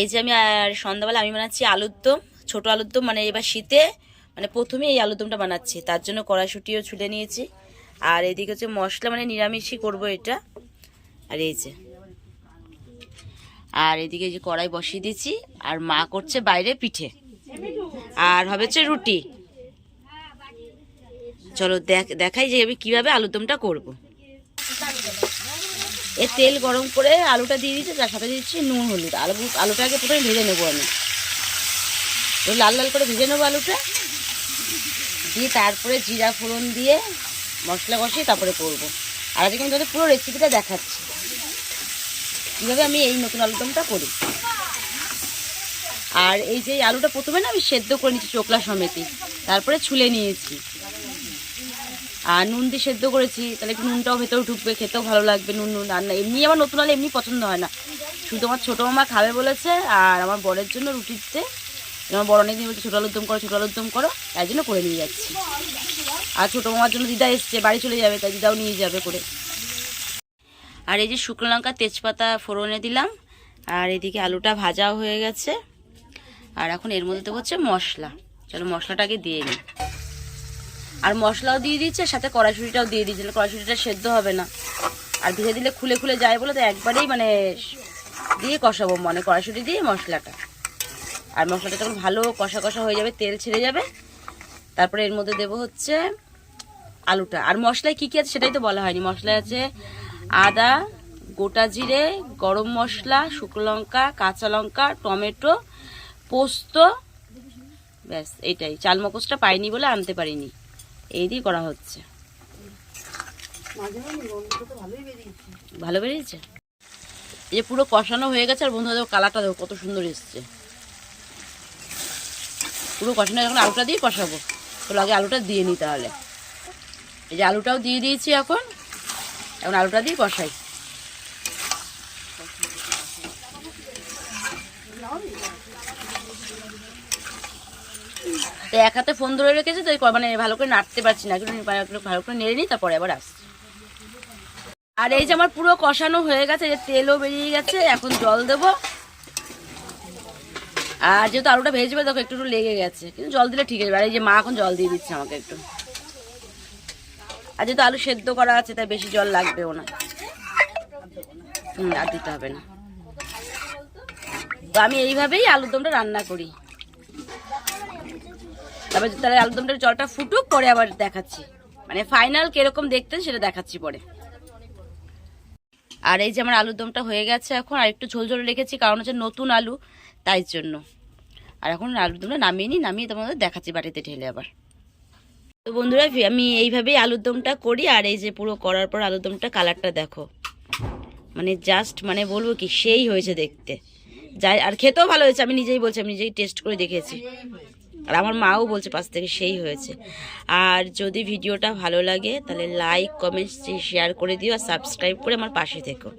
এই যে আমি আর সন্ধ্যাবেলা আমি বানাচ্ছি আলুর দম, ছোট আলুর দম। মানে এবার শীতে মানে প্রথমে এই আলুর দমটা বানাচ্ছি, তার জন্য কড়াইশুঁটিও ছুলে নিয়েছি। আর এদিকে হচ্ছে মশলা, মানে নিরামিষই করব এটা। আর এই যে, আর এদিকে যে কড়াই বসিয়ে দিয়েছি, আর মা করছে বাইরে পিঠে, আর হবে হচ্ছে রুটি। চলো দেখাই যে আমি কিভাবে আলুর দমটা করবো। এ তেল গরম করে আলুটা দিয়ে দিচ্ছি, তার সাথে দিচ্ছি নুন হলুদ। আলুটাকে প্রথমে ভেজে নেবো আমি, লাল লাল করে ভেজে নেবো আলুটা দিয়ে, তারপরে জিরা ফোড়ন দিয়ে মশলা কষিয়ে তারপরে করবো। আর আজকে আমি তাদের পুরো রেসিপিটা দেখাচ্ছি কীভাবে আমি এই নতুন আলুদমটা করি। আর এই যে আলুটা প্রথমে না আমি সেদ্ধ করে নিচ্ছি চোকলা সমেতি, তারপরে ছুলে নিয়েছি আর নুন দিয়ে সেদ্ধ করেছি, তাহলে একটু নুনটাও ভেতরে ঢুকবে, খেতেও ভালো লাগবে। নুন নুন রান্না এমনি আমার নতুন আলু এমনি পছন্দ হয় না, শুধু আমার ছোটো মামা খাবে বলেছে, আর আমার বরের জন্য রুটিতে আমার বড় অনেকদিন বলছে ছোটো আলুর দম করো, ছোটো আলুর দম করো, তাই জন্য করে নিয়ে যাচ্ছি। আর ছোটো মামার জন্য দিদা এসছে, বাড়ি চলে যাবে, তাই দিদাও নিয়ে যাবে করে। আর এই যে শুকনো লঙ্কা তেজপাতা ফোড়নে দিলাম, আর এদিকে আলুটা ভাজাও হয়ে গেছে। আর এখন এর মধ্যে দেবো হচ্ছে মশলা। চলো মশলাটাকে দিয়ে নিই। আর মশলাও দিয়ে দিচ্ছে, সাথে কড়াইশুঁটিটাও দিয়ে দিচ্ছে, কড়াইশুঁটিটা সেদ্ধ হবে না, আর ভেজে দিলে খুলে খুলে যায় বলে তো একবারেই মানে দিয়ে কষাবো, মানে কড়াইশুঁটি দিয়ে মশলাটা। আর মশলাটা যখন ভালো কষা কষা হয়ে যাবে, তেল ছেড়ে যাবে, তারপরে এর মধ্যে দেবো হচ্ছে আলুটা। আর মশলায় কী কী আছে সেটাই তো বলা হয়নি। মশলায় আছে আদা, গোটা জিরে, গরম মশলা, শুকনো লঙ্কা, কাঁচা লঙ্কা, টমেটো, পোস্ত, ব্যাস এইটাই। চাল মগজটা পাইনি বলে আনতে পারিনি, এই দিয়ে করা হচ্ছে। ভালো বেরিয়েছে। এই যে পুরো কষানো হয়ে গেছে, আর বন্ধুরা দেখো কালারটা দেখো কত সুন্দর এসছে। পুরো কষানো, এখন আলুটা দিয়ে কষাবো। তো আগে আলুটা দিয়ে নিই তাহলে। এই যে আলুটাও দিয়ে দিয়েছি, এখন আলুটা দিয়ে কষাই। তো এক হাতে ফোন ধরে রেখেছি, তো মানে ভালো করে নাড়তে পারছি না, ভালো করে নেড়ে নিই, তারপরে আবার আসছি। আর এই যে আমার পুরো কষানো হয়ে গেছে, যে তেলও বেরিয়ে গেছে, এখন জল দেবো। আর যেহেতু আলুটা ভেজবে দেখো একটু একটু লেগে গেছে, কিন্তু জল দিলে ঠিক আছে। আর এই যে মা এখন জল দিয়ে দিচ্ছে আমাকে একটু। আর যেহেতু আলু সেদ্ধ করা আছে, তাই বেশি জল লাগবেও না। আর দিতে হবে না। তো আমি এইভাবেই আলুর দমটা রান্না করি। তাহলে আলুর দমটার জলটা ফুটুক, পরে আবার দেখাচ্ছি, মানে ফাইনাল কিরকম দেখতেন সেটা দেখাচ্ছি পরে। আর এই যে আমার আলুর দমটা হয়ে গেছে, এখন আর একটু ঝোল ঝোল রেখেছি, কারণ হচ্ছে নতুন আলু, তাই জন্য। আর এখন আলুর দমটা নামিয়ে তোমাদের দেখাচ্ছি বাটিতে ঢেলে আবার। তো বন্ধুরা আমি এইভাবেই আলুর দমটা করি। আর এই যে পুরো করার পর আলুর দমটা কালারটা দেখো, মানে জাস্ট মানে বলবো কি সেই হয়েছে দেখতে, যাই। আর খেতেও ভালো হয়েছে, আমি নিজেই বলছি, আমি নিজেই টেস্ট করে দেখেছি, আর আমার মাও বলছে পাশ থেকে সেই হয়েছে। আর যদি ভিডিওটা ভালো লাগে তাহলে লাইক কমেন্ট শেয়ার করে দিও, আর সাবস্ক্রাইব করে আমার পাশে থেকো।